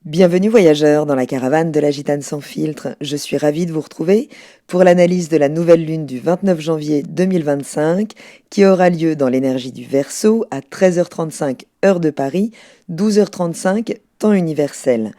Bienvenue voyageurs dans la caravane de la Gitane sans filtre. Je suis ravie de vous retrouver pour l'analyse de la nouvelle lune du 29 janvier 2025 qui aura lieu dans l'énergie du Verseau à 13h35 heure de Paris, 12h35 temps universel.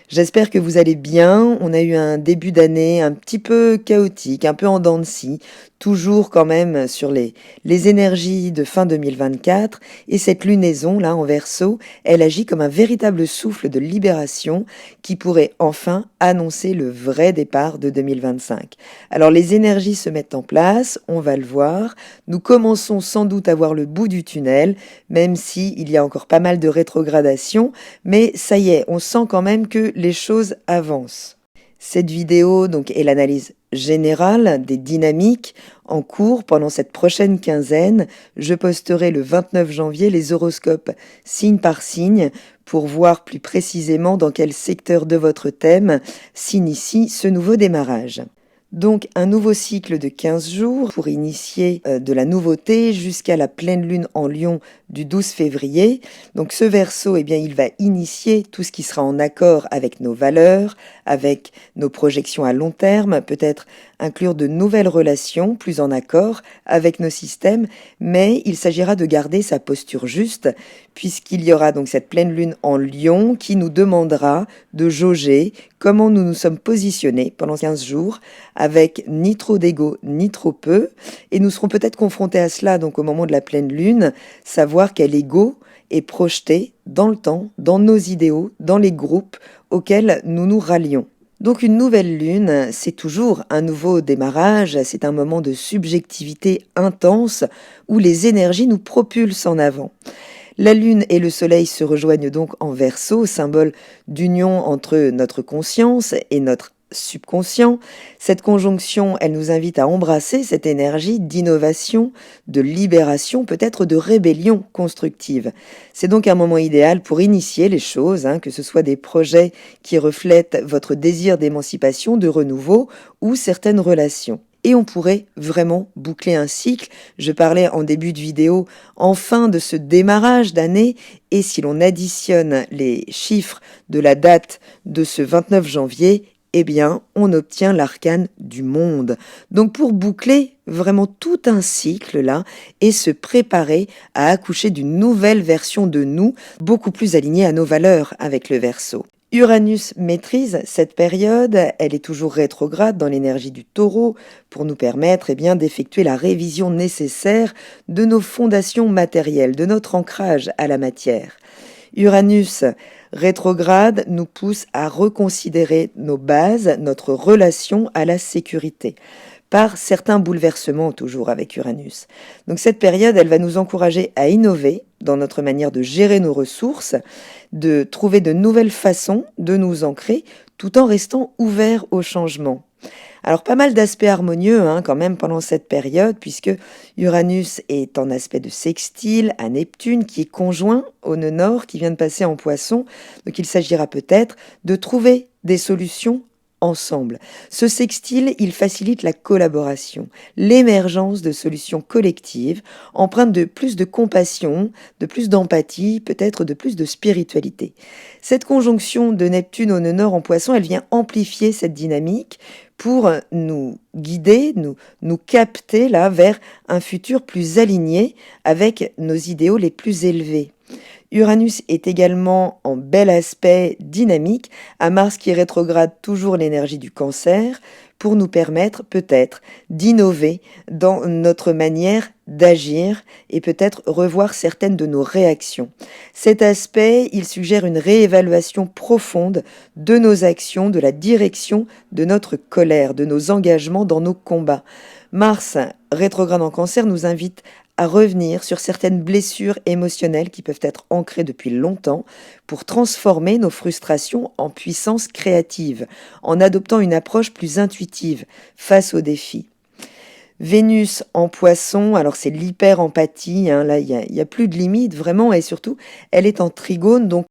J'espère que vous allez bien. On a eu un début d'année un petit peu chaotique, un peu en dents de scie, toujours quand même sur les énergies de fin 2024. Et cette lunaison là en Verseau, elle agit comme un véritable souffle de libération qui pourrait enfin annoncer le vrai départ de 2025. Alors les énergies se mettent en place, on va le voir. Nous commençons sans doute à voir le bout du tunnel, même si il y a encore pas mal de rétrogradation, mais ça y est, on sent quand même que les choses avancent. Cette vidéo donc est l'analyse générale des dynamiques en cours pendant cette prochaine quinzaine. Je posterai le 29 janvier les horoscopes signe par signe pour voir plus précisément dans quel secteur de votre thème s'initie ce nouveau démarrage. Donc un nouveau cycle de 15 jours pour initier de la nouveauté jusqu'à la pleine lune en Lion du 12 février. Donc ce Verseau, eh bien, il va initier tout ce qui sera en accord avec nos valeurs, avec nos projections à long terme, peut-être inclure de nouvelles relations plus en accord avec nos systèmes, mais il s'agira de garder sa posture juste puisqu'il y aura donc cette pleine lune en Lion qui nous demandera de jauger comment nous nous sommes positionnés pendant 15 jours avec ni trop d'ego ni trop peu, et nous serons peut-être confrontés à cela donc au moment de la pleine lune, savoir quel ego est projeté dans le temps, dans nos idéaux, dans les groupes auxquels nous nous rallions. Donc une nouvelle lune, c'est toujours un nouveau démarrage, c'est un moment de subjectivité intense où les énergies nous propulsent en avant. La Lune et le Soleil se rejoignent donc en Verseau, symbole d'union entre notre conscience et notre subconscient. Cette conjonction, elle nous invite à embrasser cette énergie d'innovation, de libération, peut-être de rébellion constructive. C'est donc un moment idéal pour initier les choses, que ce soit des projets qui reflètent votre désir d'émancipation, de renouveau ou certaines relations. Et on pourrait vraiment boucler un cycle. Je parlais en début de vidéo enfin de ce démarrage d'année, et si l'on additionne les chiffres de la date de ce 29 janvier, eh bien, on obtient l'arcane du monde. Donc pour boucler vraiment tout un cycle là et se préparer à accoucher d'une nouvelle version de nous, beaucoup plus alignée à nos valeurs avec le Verseau. Uranus maîtrise cette période, elle est toujours rétrograde dans l'énergie du Taureau pour nous permettre d'effectuer la révision nécessaire de nos fondations matérielles, de notre ancrage à la matière. Uranus rétrograde nous pousse à reconsidérer nos bases, notre relation à la sécurité, par certains bouleversements toujours avec Uranus. Donc cette période, elle va nous encourager à innover dans notre manière de gérer nos ressources, de trouver de nouvelles façons de nous ancrer tout en restant ouverts au changement. Alors pas mal d'aspects harmonieux quand même pendant cette période, puisque Uranus est en aspect de sextile à Neptune qui est conjoint au nœud nord qui vient de passer en Poisson. Donc il s'agira peut-être de trouver des solutions ensemble. Ce sextile, il facilite la collaboration, l'émergence de solutions collectives, empreintes de plus de compassion, de plus d'empathie, peut-être de plus de spiritualité. Cette conjonction de Neptune au nœud nord en Poisson, elle vient amplifier cette dynamique pour nous guider, nous capter là vers un futur plus aligné avec nos idéaux les plus élevés. Uranus est également en bel aspect dynamique à Mars qui rétrograde toujours l'énergie du Cancer pour nous permettre peut-être d'innover dans notre manière d'agir et peut-être revoir certaines de nos réactions. Cet aspect, il suggère une réévaluation profonde de nos actions, de la direction de notre colère, de nos engagements dans nos combats. Mars rétrograde en Cancer nous invite à revenir sur certaines blessures émotionnelles qui peuvent être ancrées depuis longtemps pour transformer nos frustrations en puissance créative, en adoptant une approche plus intuitive face aux défis. Vénus en Poisson, alors c'est l'hyper-empathie, là il y a plus de limite vraiment, et surtout elle est en trigone, donc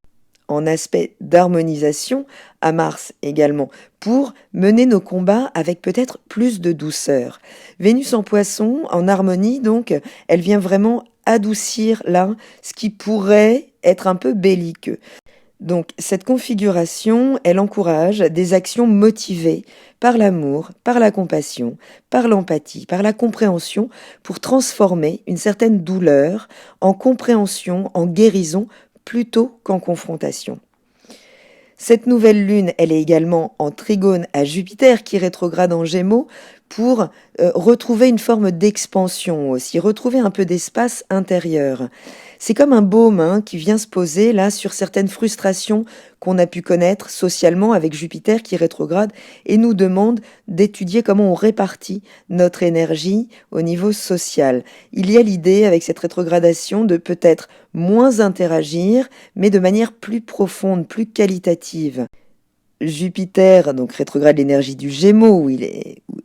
en aspect d'harmonisation à Mars également, pour mener nos combats avec peut-être plus de douceur. Vénus en Poisson, en harmonie donc, elle vient vraiment adoucir là ce qui pourrait être un peu belliqueux. Donc cette configuration, elle encourage des actions motivées par l'amour, par la compassion, par l'empathie, par la compréhension, pour transformer une certaine douleur en compréhension, en guérison, plutôt qu'en confrontation. Cette nouvelle lune, elle est également en trigone à Jupiter qui rétrograde en Gémeaux pour retrouver une forme d'expansion aussi, retrouver un peu d'espace intérieur. C'est comme un baume qui vient se poser là sur certaines frustrations qu'on a pu connaître socialement avec Jupiter qui rétrograde et nous demande d'étudier comment on répartit notre énergie au niveau social. Il y a l'idée avec cette rétrogradation de peut-être moins interagir, mais de manière plus profonde, plus qualitative. Jupiter, donc rétrograde l'énergie du Gémeaux,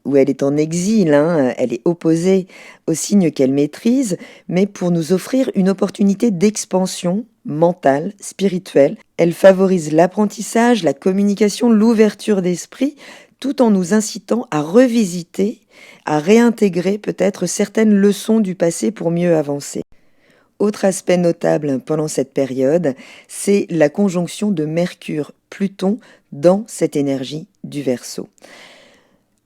où elle est en exil, elle est opposée au signe qu'elle maîtrise, mais pour nous offrir une opportunité d'expansion mentale, spirituelle. Elle favorise l'apprentissage, la communication, l'ouverture d'esprit, tout en nous incitant à revisiter, à réintégrer peut-être certaines leçons du passé pour mieux avancer. Autre aspect notable pendant cette période, c'est la conjonction de Mercure-Pluton dans cette énergie du Verseau.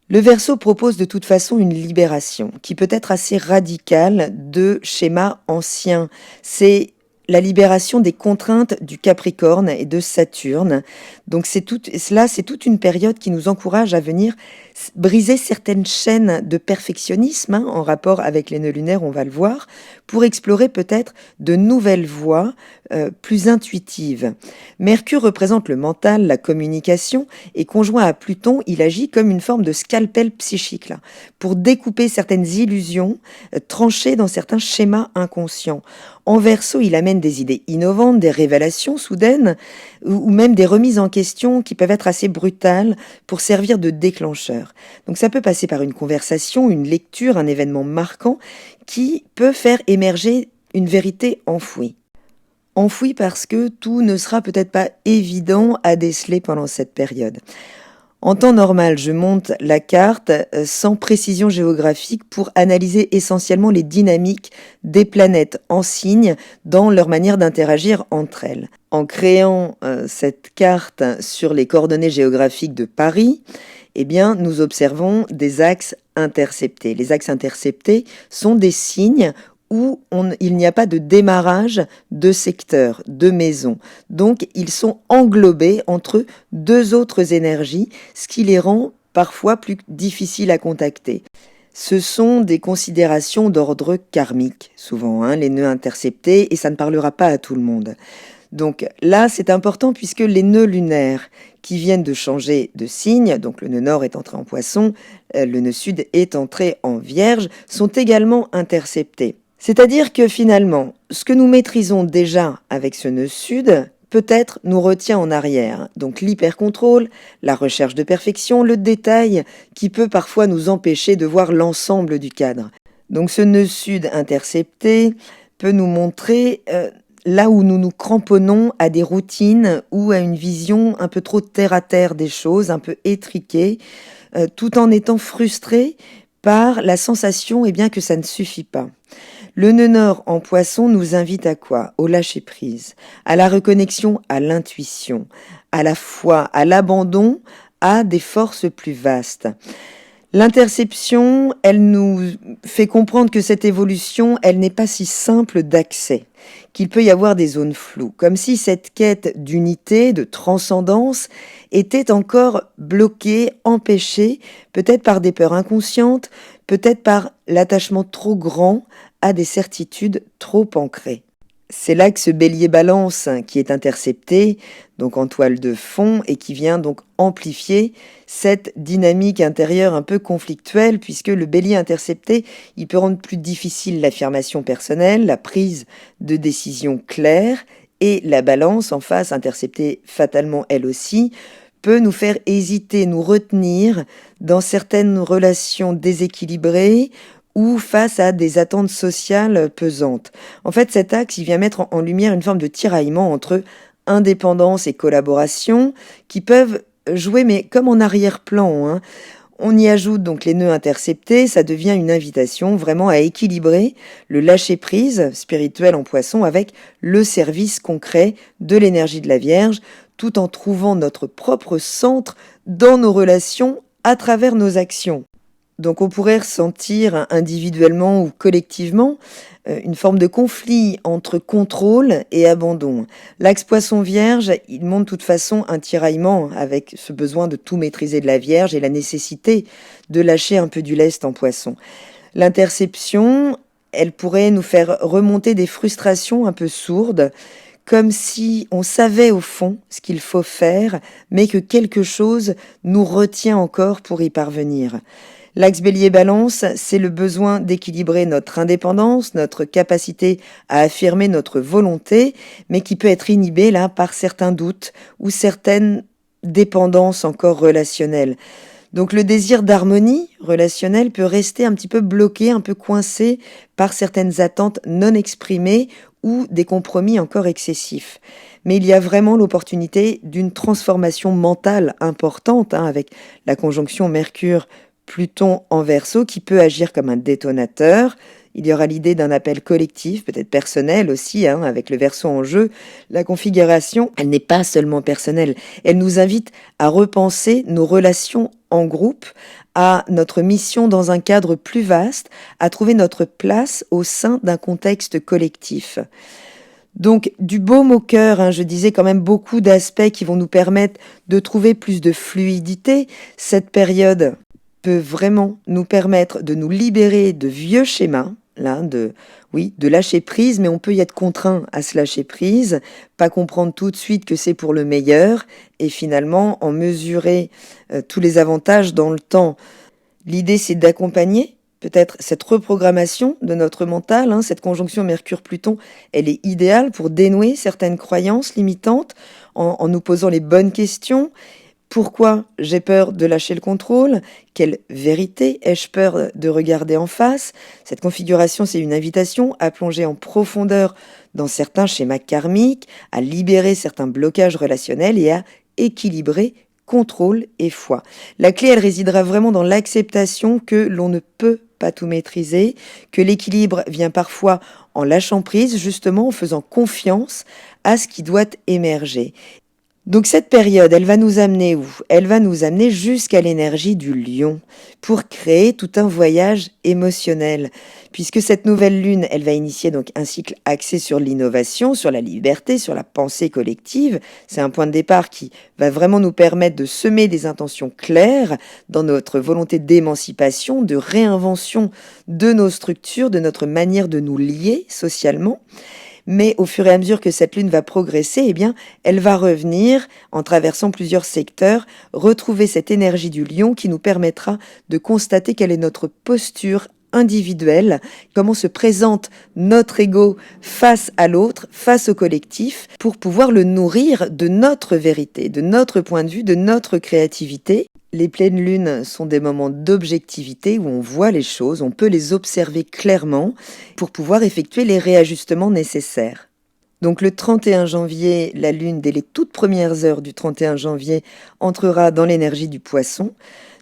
Le Verseau propose de toute façon une libération qui peut être assez radicale de schémas anciens. C'est la libération des contraintes du Capricorne et de Saturne. Donc c'est toute une période qui nous encourage à venir briser certaines chaînes de perfectionnisme en rapport avec les nœuds lunaires, on va le voir, pour explorer peut-être de nouvelles voies plus intuitives. Mercure représente le mental, la communication, et conjoint à Pluton, il agit comme une forme de scalpel psychique, là, pour découper certaines illusions, trancher dans certains schémas inconscients. En Verseau, il amène des idées innovantes, des révélations soudaines, ou même des remises en question qui peuvent être assez brutales pour servir de déclencheur. Donc ça peut passer par une conversation, une lecture, un événement marquant qui peut faire émerger une vérité enfouie. Enfouie parce que tout ne sera peut-être pas évident à déceler pendant cette période. En temps normal, je monte la carte sans précision géographique pour analyser essentiellement les dynamiques des planètes en signe dans leur manière d'interagir entre elles. En créant cette carte sur les coordonnées géographiques de Paris, eh bien, nous observons des axes interceptés. Les axes interceptés sont des signes où il n'y a pas de démarrage de secteur, de maison. Donc, ils sont englobés entre deux autres énergies, ce qui les rend parfois plus difficiles à contacter. Ce sont des considérations d'ordre karmique, souvent, les nœuds interceptés, et ça ne parlera pas à tout le monde. Donc là, c'est important puisque les nœuds lunaires qui viennent de changer de signe, donc le nœud nord est entré en Poisson, le nœud sud est entré en Vierge, sont également interceptés. C'est-à-dire que finalement, ce que nous maîtrisons déjà avec ce nœud sud, peut-être nous retient en arrière. Donc l'hypercontrôle, la recherche de perfection, le détail qui peut parfois nous empêcher de voir l'ensemble du cadre. Donc ce nœud sud intercepté peut nous montrer là où nous nous cramponnons à des routines ou à une vision un peu trop terre-à-terre des choses, un peu étriquée, tout en étant frustrés par la sensation que ça ne suffit pas. Le nœud nord en Poisson nous invite à quoi? Au lâcher-prise, à la reconnexion à l'intuition, à la foi, à l'abandon, à des forces plus vastes. L'interception, elle nous fait comprendre que cette évolution, elle n'est pas si simple d'accès, qu'il peut y avoir des zones floues, comme si cette quête d'unité, de transcendance, était encore bloquée, empêchée, peut-être par des peurs inconscientes, peut-être par l'attachement trop grand à des certitudes trop ancrées. C'est là que ce bélier-balance qui est intercepté, donc en toile de fond, et qui vient donc amplifier cette dynamique intérieure un peu conflictuelle, puisque le bélier intercepté, il peut rendre plus difficile l'affirmation personnelle, la prise de décision claire, et la balance en face, interceptée fatalement elle aussi, peut nous faire hésiter, nous retenir dans certaines relations déséquilibrées, ou face à des attentes sociales pesantes. En fait, cet axe, il vient mettre en lumière une forme de tiraillement entre indépendance et collaboration qui peuvent jouer, mais comme en arrière-plan. On y ajoute donc les nœuds interceptés, ça devient une invitation vraiment à équilibrer le lâcher-prise spirituel en Poisson avec le service concret de l'énergie de la Vierge, tout en trouvant notre propre centre dans nos relations à travers nos actions. Donc on pourrait ressentir individuellement ou collectivement une forme de conflit entre contrôle et abandon. L'axe Poisson Vierge, il montre de toute façon un tiraillement avec ce besoin de tout maîtriser de la Vierge et la nécessité de lâcher un peu du lest en Poisson. L'interception, elle pourrait nous faire remonter des frustrations un peu sourdes, comme si on savait au fond ce qu'il faut faire, mais que quelque chose nous retient encore pour y parvenir. L'axe Bélier-Balance, c'est le besoin d'équilibrer notre indépendance, notre capacité à affirmer notre volonté, mais qui peut être inhibé là par certains doutes ou certaines dépendances encore relationnelles. Donc le désir d'harmonie relationnelle peut rester un petit peu bloqué, un peu coincé par certaines attentes non exprimées ou des compromis encore excessifs. Mais il y a vraiment l'opportunité d'une transformation mentale importante avec la conjonction Mercure-Pluton en Verseau qui peut agir comme un détonateur. Il y aura l'idée d'un appel collectif, peut-être personnel aussi, avec le Verseau en jeu. La configuration, elle n'est pas seulement personnelle, elle nous invite à repenser nos relations en groupe, à notre mission dans un cadre plus vaste, à trouver notre place au sein d'un contexte collectif. Donc du baume au cœur, je disais quand même beaucoup d'aspects qui vont nous permettre de trouver plus de fluidité. Cette période peut vraiment nous permettre de nous libérer de vieux schémas, de lâcher prise, mais on peut y être contraint à se lâcher prise, pas comprendre tout de suite que c'est pour le meilleur, et finalement en mesurer tous les avantages dans le temps. L'idée, c'est d'accompagner peut-être cette reprogrammation de notre mental, cette conjonction Mercure-Pluton, elle est idéale pour dénouer certaines croyances limitantes en nous posant les bonnes questions. Pourquoi j'ai peur de lâcher le contrôle? Quelle vérité ai-je peur de regarder en face? Cette configuration, c'est une invitation à plonger en profondeur dans certains schémas karmiques, à libérer certains blocages relationnels et à équilibrer contrôle et foi. La clé, elle résidera vraiment dans l'acceptation que l'on ne peut pas tout maîtriser, que l'équilibre vient parfois en lâchant prise, justement en faisant confiance à ce qui doit émerger. Donc cette période, elle va nous amener où? Elle va nous amener jusqu'à l'énergie du lion pour créer tout un voyage émotionnel. Puisque cette nouvelle lune, elle va initier donc un cycle axé sur l'innovation, sur la liberté, sur la pensée collective. C'est un point de départ qui va vraiment nous permettre de semer des intentions claires dans notre volonté d'émancipation, de réinvention de nos structures, de notre manière de nous lier socialement. Mais au fur et à mesure que cette lune va progresser, elle va revenir en traversant plusieurs secteurs, retrouver cette énergie du lion qui nous permettra de constater quelle est notre posture individuelle, comment se présente notre ego face à l'autre, face au collectif, pour pouvoir le nourrir de notre vérité, de notre point de vue, de notre créativité. Les pleines lunes sont des moments d'objectivité où on voit les choses, on peut les observer clairement pour pouvoir effectuer les réajustements nécessaires. Donc le 31 janvier, la lune, dès les toutes premières heures du 31 janvier, entrera dans l'énergie du Poisson.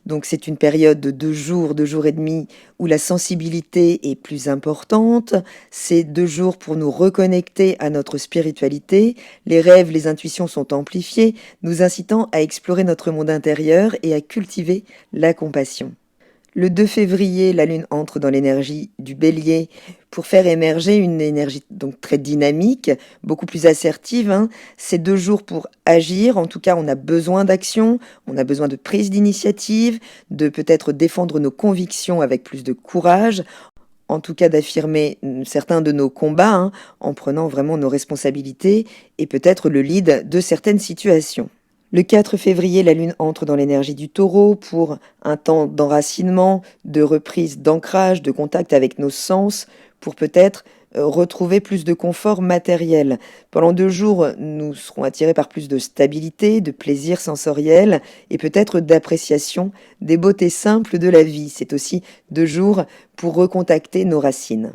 Donc c'est une période de 2 jours et demi, où la sensibilité est plus importante. C'est 2 jours pour nous reconnecter à notre spiritualité. Les rêves, les intuitions sont amplifiés, nous incitant à explorer notre monde intérieur et à cultiver la compassion. Le 2 février, la lune entre dans l'énergie du Bélier pour faire émerger une énergie donc très dynamique, beaucoup plus assertive. C'est 2 jours pour agir, en tout cas on a besoin d'action, on a besoin de prise d'initiative, de peut-être défendre nos convictions avec plus de courage, en tout cas d'affirmer certains de nos combats en prenant vraiment nos responsabilités et peut-être le lead de certaines situations. Le 4 février, la lune entre dans l'énergie du Taureau pour un temps d'enracinement, de reprise, d'ancrage, de contact avec nos sens, pour peut-être retrouver plus de confort matériel. Pendant 2 jours, nous serons attirés par plus de stabilité, de plaisir sensoriel et peut-être d'appréciation des beautés simples de la vie. C'est aussi 2 jours pour recontacter nos racines.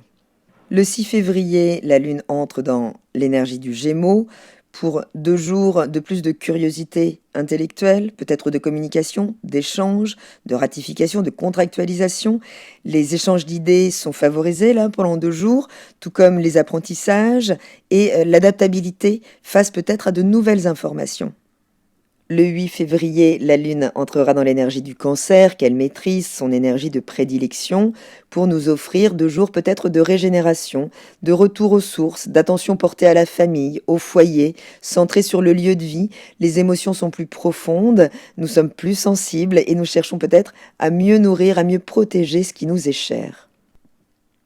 Le 6 février, la lune entre dans l'énergie du Gémeaux pour 2 jours de plus de curiosité intellectuelle, peut-être de communication, d'échange, de ratification, de contractualisation. Les échanges d'idées sont favorisés là pendant 2 jours, tout comme les apprentissages et l'adaptabilité face peut-être à de nouvelles informations. Le 8 février, la Lune entrera dans l'énergie du Cancer, qu'elle maîtrise, son énergie de prédilection, pour nous offrir 2 jours peut-être de régénération, de retour aux sources, d'attention portée à la famille, au foyer, centrée sur le lieu de vie. Les émotions sont plus profondes, nous sommes plus sensibles et nous cherchons peut-être à mieux nourrir, à mieux protéger ce qui nous est cher.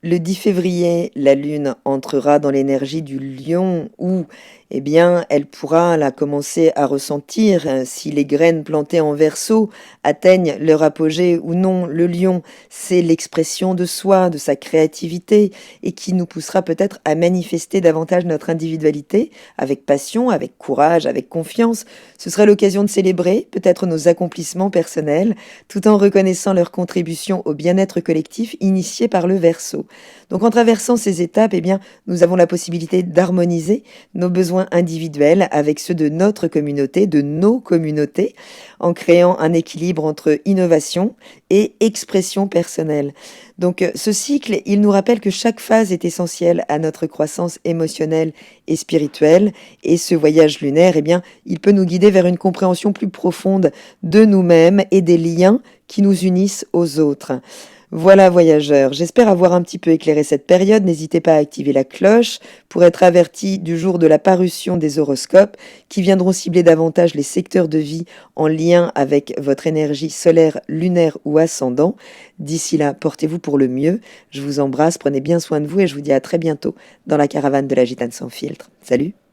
Le 10 février, la Lune entrera dans l'énergie du Lion où, eh bien, elle pourra là commencer à ressentir si les graines plantées en Verseau atteignent leur apogée ou non. Le Lion, c'est l'expression de soi, de sa créativité et qui nous poussera peut-être à manifester davantage notre individualité avec passion, avec courage, avec confiance. Ce sera l'occasion de célébrer peut-être nos accomplissements personnels tout en reconnaissant leur contribution au bien-être collectif initié par le Verseau. Donc en traversant ces étapes, eh bien, nous avons la possibilité d'harmoniser nos besoins individuels avec ceux de notre communauté, de nos communautés, en créant un équilibre entre innovation et expression personnelle. Donc ce cycle, il nous rappelle que chaque phase est essentielle à notre croissance émotionnelle et spirituelle, et ce voyage lunaire, eh bien, il peut nous guider vers une compréhension plus profonde de nous-mêmes et des liens qui nous unissent aux autres. Voilà voyageurs, j'espère avoir un petit peu éclairé cette période. N'hésitez pas à activer la cloche pour être averti du jour de la parution des horoscopes qui viendront cibler davantage les secteurs de vie en lien avec votre énergie solaire, lunaire ou ascendant. D'ici là, portez-vous pour le mieux. Je vous embrasse, prenez bien soin de vous et je vous dis à très bientôt dans la caravane de la Gitane sans filtre. Salut!